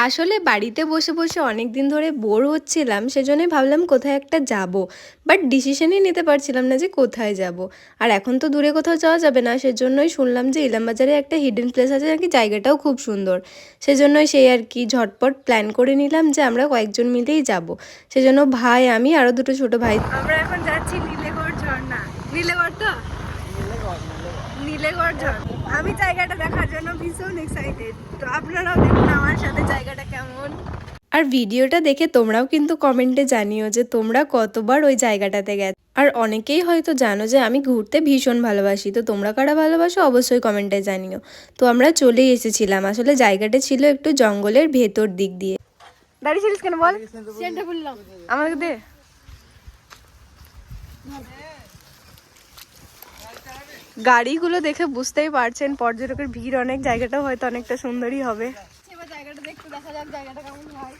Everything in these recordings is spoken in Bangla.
আসলে বাড়িতে বসে বসে অনেক দিন ধরে বোর হচ্ছিলাম, সেজন্যই ভাবলাম কোথায় একটা যাব, বাট ডিসিশনই নিতে পারছিলাম না যে কোথায় যাব। আর এখন তো দূরে কোথাও যাওয়া যাবে না, সেজন্যই শুনলাম যে ইলামবাজারে একটা হিডেন প্লেস আছে নাকি, জায়গাটাও খুব সুন্দর। সেজন্যই সেই আর কি ঝটপট প্ল্যান করে নিলাম যে আমরা কয়েকজন মিলেই যাব। সেজন্য ভাই, আমি আরও দুটো ছোট ভাই, আমরা এখন যাচ্ছি নীলেগড় ঝর্ণা। নীলেগড় তো নীলেগড় ঝর্ণা, আমি জায়গাটা দেখার জন্য ভীষণ এক্সাইটেড। তো আপনারাও দেখুন আমার সাথে জায়গাটা কেমন। আর ভিডিওটা দেখে তোমরাও কিন্তু কমেন্টে জানিও যে তোমরা কতবার ওই জায়গাটাতে গেছো। আর অনেকেই হয়তো জানো যে আমি ঘুরতে ভীষণ ভালোবাসি, তো তোমরা কারা ভালোবাসো অবশ্যই কমেন্টে জানিও। তো আমরা চলেই এসেছিলাম, আসলে জায়গাটা ছিল একটু জঙ্গলের ভেতর দিক দিয়ে। দাঁড়িয়েছিলিস কেন বল? আমাকে দে। গাড়িগুলো দেখে বুঝতেই পারছেন পর্যটকের ভিড় অনেক, জায়গাটাও হয়তো অনেকটা সুন্দরই হবে। এবার জায়গাটা দেখতে দেখা যাক জায়গাটা কেমন হয়।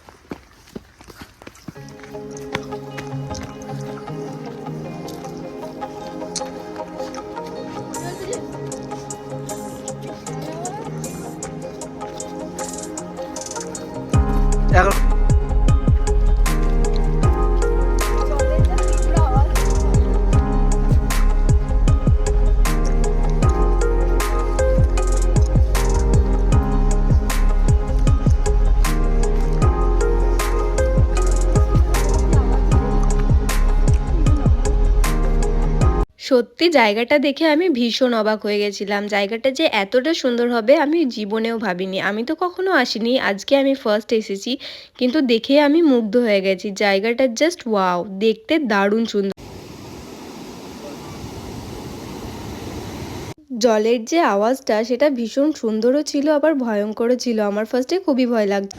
সত্যি জায়গাটা দেখে আমি ভীষণ অবাক হয়ে গেছিলাম। জায়গাটা যে এতটা সুন্দর হবে আমি জীবনেও ভাবিনি। আমি তো কখনো আসিনি, আজকে আমি ফার্স্ট এসেছি, কিন্তু দেখে আমি মুগ্ধ হয়ে গেছি। জায়গাটা জাস্ট ওয়াও, দেখতে দারুণ সুন্দর। জলের যে আওয়াজটা সেটা ভীষণ সুন্দরও ছিল, আবার ভয়ঙ্করও ছিল। আমার ফার্স্টে খুবই ভয় লাগছে।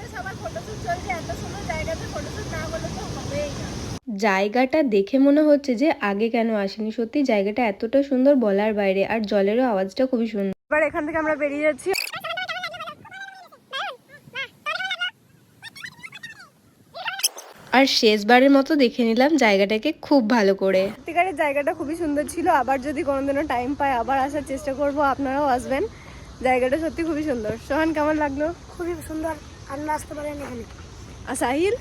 জায়গাটা দেখে মনে হচ্ছে যে আগে কেন আসেনি। সত্যি জায়গাটা এতটা সুন্দর বলার বাইরে, আর জলেরও আওয়াজটা খুবই সুন্দর। এবার এখান থেকে আমরা বেরিয়ে যাচ্ছি। আর শেষবারের মতো দেখে নিলাম জায়গাটাকে খুব ভালো করে। সত্যিকারের জায়গাটা খুবই সুন্দর ছিল। আবার যদি কোনোদিনও টাইম পাই আবার আসার চেষ্টা করব, আপনারাও আসবেন। জায়গাটা সত্যি খুবই সুন্দর। সোহান, কেমন লাগলো? খুবই সুন্দর। আর না আসতে পারেন এখানে। আর সাহিল?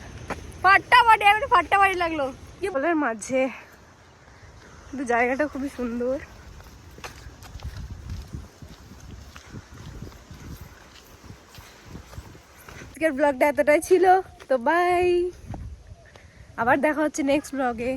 ফাটাফাটি, একটু ফাটাফাটি লাগলো। কি বলার মাঝে, কিন্তু জায়গাটা খুবই সুন্দর। আজকের ব্লগটা এতটাই ছিল, তো বাই। আবার দেখা হচ্ছে নেক্সট ব্লগে।